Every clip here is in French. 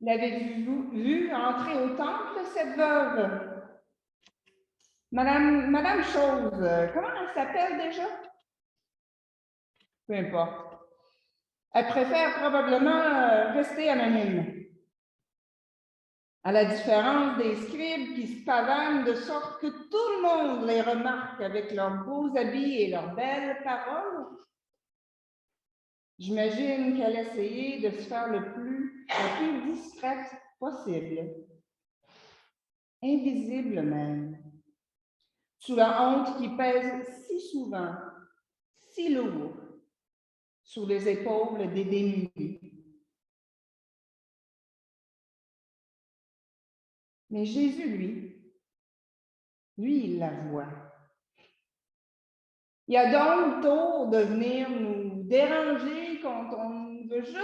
L'avez-vous vu entrer au temple, cette veuve? Madame Chose, comment elle s'appelle déjà? Peu importe. Elle préfère probablement rester anonyme. À la différence des scribes qui se pavanent de sorte que tout le monde les remarque avec leurs beaux habits et leurs belles paroles, j'imagine qu'elle essayait de se faire la plus discrète possible. Invisible même. Sous la honte qui pèse si souvent, si lourd, sur les épaules des démunis. Mais Jésus, lui, il la voit. Il y a donc tort de venir nous déranger quand on veut juste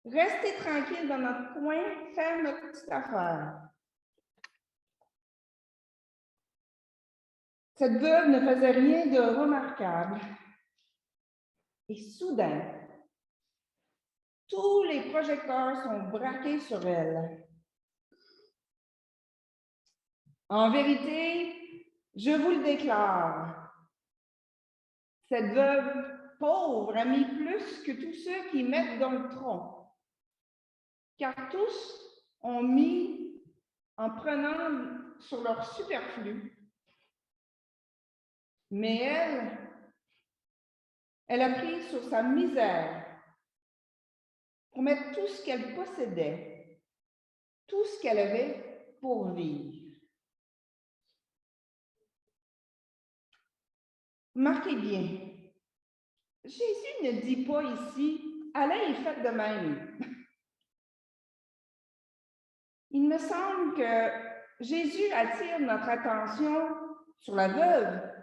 rester tranquille dans notre coin, faire notre petite affaire. Cette veuve ne faisait rien de remarquable. Et soudain, tous les projecteurs sont braqués sur elle. En vérité, je vous le déclare, cette veuve pauvre a mis plus que tous ceux qui mettent dans le tronc, car tous ont mis en prenant sur leur superflu. Mais elle a pris sur sa misère pour mettre tout ce qu'elle possédait, tout ce qu'elle avait pour vivre. Marquez bien, Jésus ne dit pas ici « allez et faites de même ». Il me semble que Jésus attire notre attention sur la veuve,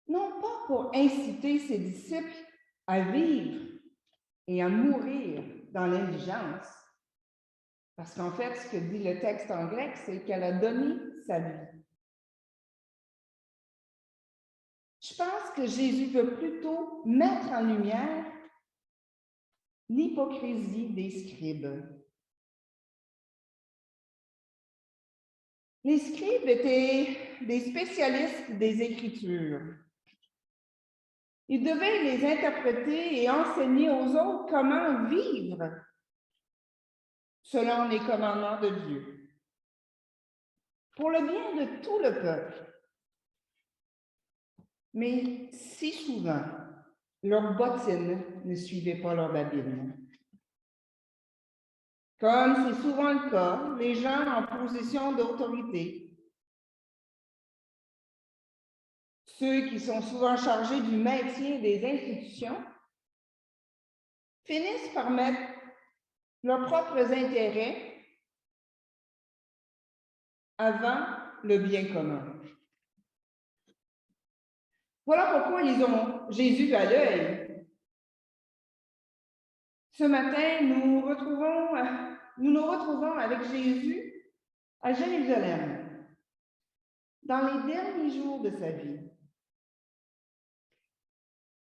non pas pour inciter ses disciples à vivre et à mourir dans l'indigence, parce qu'en fait, ce que dit le texte en grec, c'est qu'elle a donné sa vie. Je pense que Jésus veut plutôt mettre en lumière l'hypocrisie des scribes. Les scribes étaient des spécialistes des Écritures. Ils devaient les interpréter et enseigner aux autres comment vivre selon les commandements de Dieu, pour le bien de tout le peuple. Mais si souvent, leurs bottines ne suivaient pas leur babine. Comme c'est souvent le cas, les gens en position d'autorité, ceux qui sont souvent chargés du maintien des institutions, finissent par mettre leurs propres intérêts avant le bien commun. Voilà pourquoi ils ont Jésus à l'œil. Ce matin, nous nous retrouvons avec Jésus à Jérusalem, dans les derniers jours de sa vie.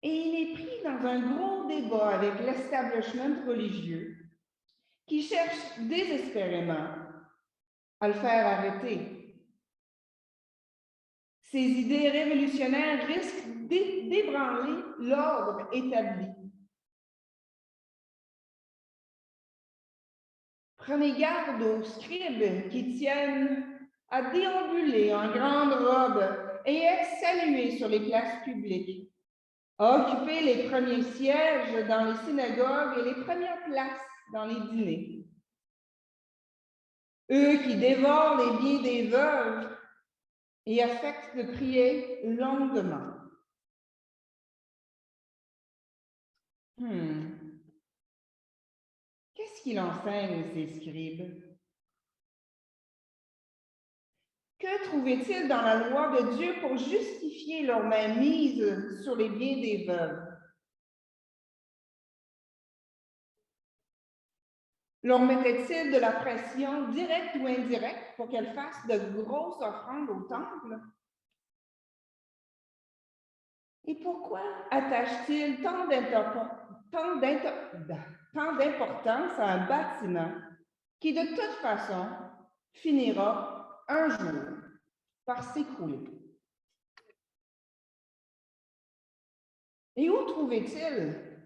Et il est pris dans un gros débat avec l'establishment religieux qui cherche désespérément à le faire arrêter. Ces idées révolutionnaires risquent d'ébranler l'ordre établi. Prenez garde aux scribes qui tiennent à déambuler en grande robe et être salués sur les places publiques, à occuper les premiers sièges dans les synagogues et les premières places dans les dîners. Eux qui dévorent les biens des veuves et affectent de prier longuement. Qu'est-ce qu'il enseigne, ces scribes? Que trouvaient-ils dans la loi de Dieu pour justifier leur mainmise sur les biens des veuves? Leur mettait-il de la pression directe ou indirecte pour qu'elles fassent de grosses offrandes au temple? Et pourquoi attachent-ils tant d'importance à un bâtiment qui de toute façon finira un jour par s'écrouler. Et où trouvait-il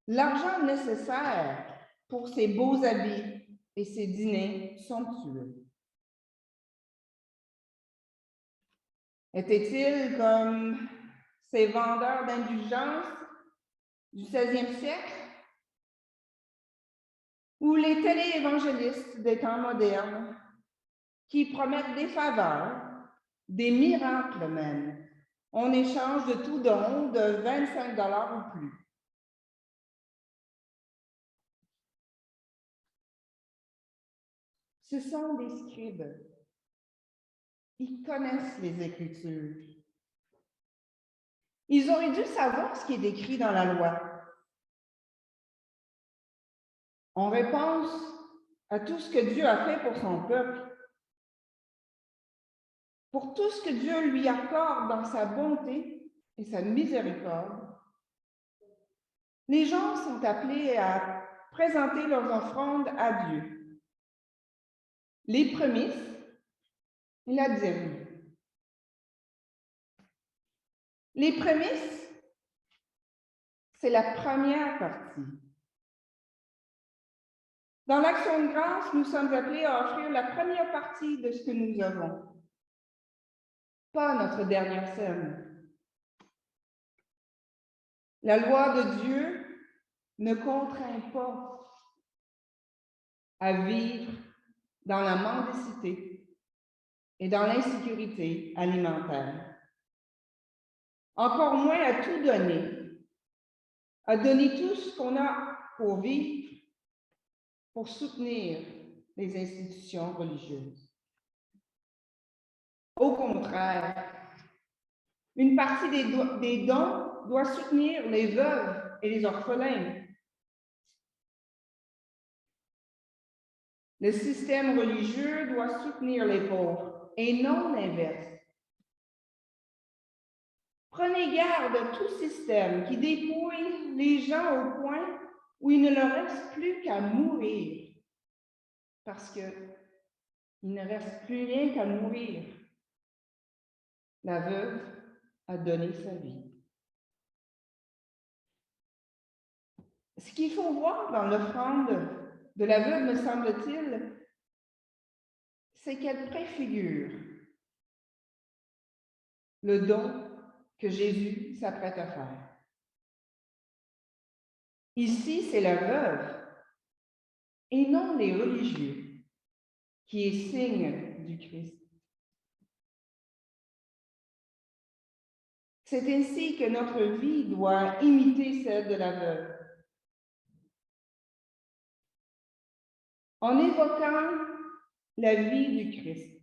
l'argent nécessaire pour ses beaux habits et ses dîners somptueux? Était-il comme ces vendeurs d'indulgences du 16e siècle ou les téléévangélistes des temps modernes qui promettent des faveurs, des miracles même, en échange de tout don de 25 $ ou plus? Ce sont des scribes. Ils connaissent les Écritures. Ils auraient dû savoir ce qui est écrit dans la loi. En réponse à tout ce que Dieu a fait pour son peuple, pour tout ce que Dieu lui accorde dans sa bonté et sa miséricorde, les gens sont appelés à présenter leurs offrandes à Dieu. Les prémices et la dîme. Les prémices, c'est la première partie. Dans l'Action de grâce, nous sommes appelés à offrir la première partie de ce que nous avons, pas notre dernière scène. La loi de Dieu ne contraint pas à vivre dans la mendicité et dans l'insécurité alimentaire. Encore moins à tout donner, à donner tout ce qu'on a pour vivre, pour soutenir les institutions religieuses. Au contraire, une partie des dons doit soutenir les veuves et les orphelins. Le système religieux doit soutenir les pauvres et non l'inverse. Prenez garde à tout système qui dépouille les gens au point où il ne leur reste plus qu'à mourir, parce qu'il ne reste plus rien qu'à mourir. La veuve a donné sa vie. Ce qu'il faut voir dans l'offrande de la veuve, me semble-t-il, c'est qu'elle préfigure le don que Jésus s'apprête à faire. Ici, c'est la veuve et non les religieux qui est signe du Christ. C'est ainsi que notre vie doit imiter celle de la veuve. En évoquant la vie du Christ,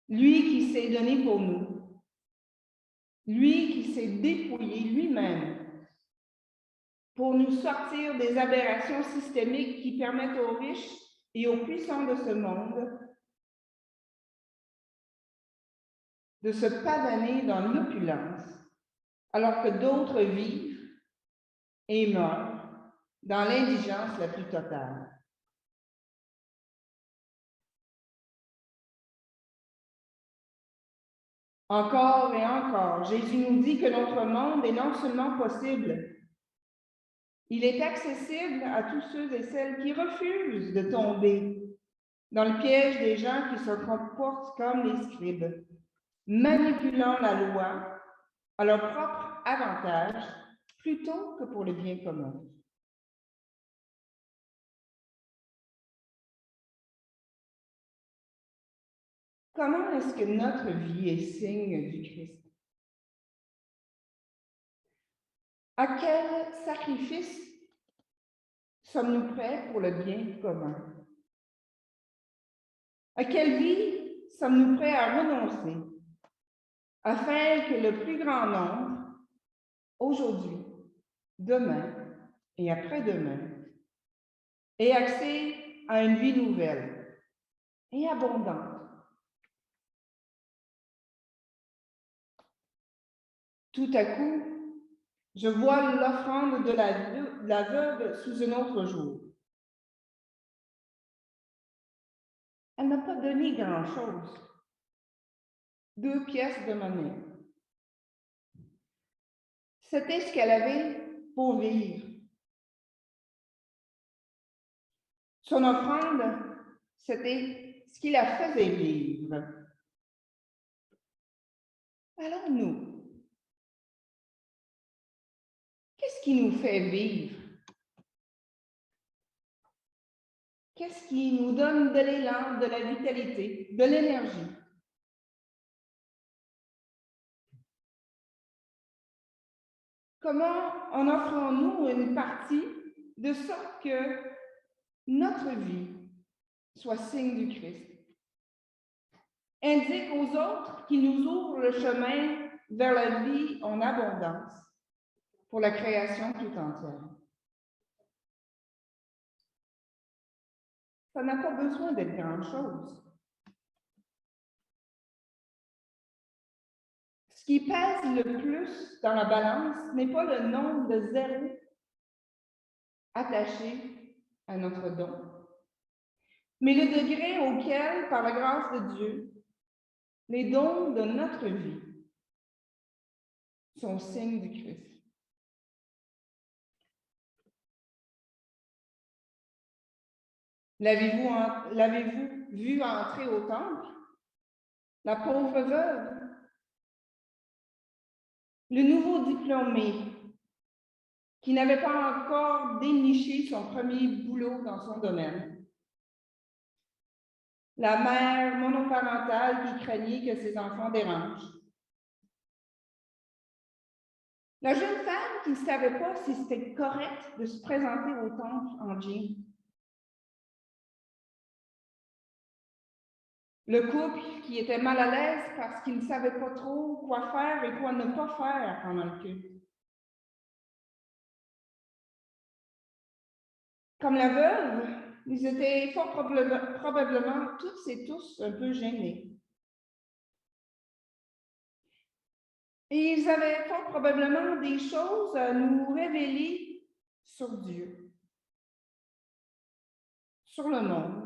lui qui s'est donné pour nous, lui qui s'est dépouillé lui-même pour nous sortir des aberrations systémiques qui permettent aux riches et aux puissants de ce monde de se pavaner dans l'opulence, alors que d'autres vivent et meurent dans l'indigence la plus totale. Encore et encore, Jésus nous dit que notre monde est non seulement possible, il est accessible à tous ceux et celles qui refusent de tomber dans le piège des gens qui se comportent comme les scribes, manipulant la loi à leur propre avantage plutôt que pour le bien commun. Comment est-ce que notre vie est signe du Christ? À quel sacrifice sommes-nous prêts pour le bien commun? À quelle vie sommes-nous prêts à renoncer afin que le plus grand nombre, aujourd'hui, demain et après-demain, ait accès à une vie nouvelle et abondante? Tout à coup, je vois l'offrande de la veuve sous un autre jour. Elle n'a pas donné grand-chose. 2 pièces de monnaie. C'était ce qu'elle avait pour vivre. Son offrande, c'était ce qui la faisait vivre. Alors nous, qu'est-ce qui nous fait vivre? Qu'est-ce qui nous donne de l'élan, de la vitalité, de l'énergie? Comment en offrons-nous une partie de sorte que notre vie soit signe du Christ? Indique aux autres qui nous ouvrent le chemin vers la vie en abondance pour la création tout entière. Ça n'a pas besoin d'être grand-chose. Ce qui pèse le plus dans la balance n'est pas le nombre de zéros attachés à notre don, mais le degré auquel, par la grâce de Dieu, les dons de notre vie sont signes du Christ. L'avez-vous vu entrer au temple? La pauvre veuve? Le nouveau diplômé qui n'avait pas encore déniché son premier boulot dans son domaine? La mère monoparentale qui craignait que ses enfants dérangent? La jeune femme qui ne savait pas si c'était correct de se présenter au temple en jean? Le couple qui était mal à l'aise parce qu'il ne savait pas trop quoi faire et quoi ne pas faire pendant le culte? Comme la veuve, ils étaient fort probablement toutes et tous un peu gênés. Et ils avaient fort probablement des choses à nous révéler sur Dieu, sur le monde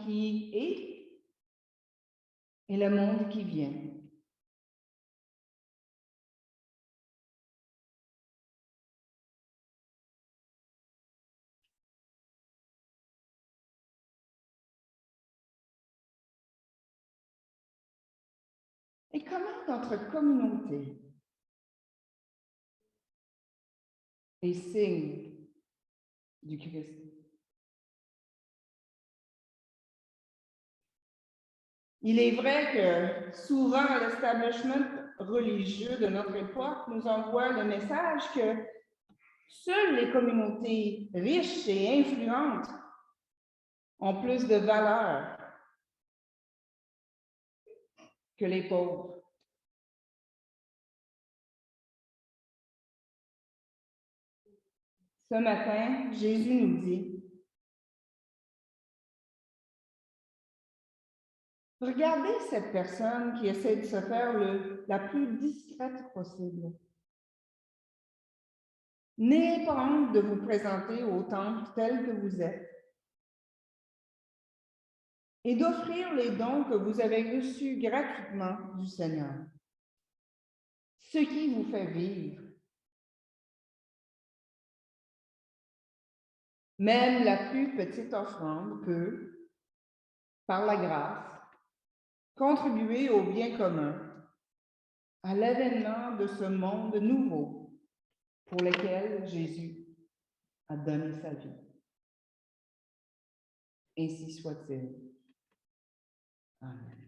qui est et le monde qui vient. Et comment notre communauté est signe du Christ? Il est vrai que souvent l'establishment religieux de notre époque nous envoie le message que seules les communautés riches et influentes ont plus de valeur que les pauvres. Ce matin, Jésus nous dit, regardez cette personne qui essaie de se faire la plus discrète possible. N'ayez pas honte de vous présenter au temple tel que vous êtes et d'offrir les dons que vous avez reçus gratuitement du Seigneur, ce qui vous fait vivre. Même la plus petite offrande peut, par la grâce, contribuer au bien commun, à l'avènement de ce monde nouveau pour lequel Jésus a donné sa vie. Ainsi soit-il. Amen.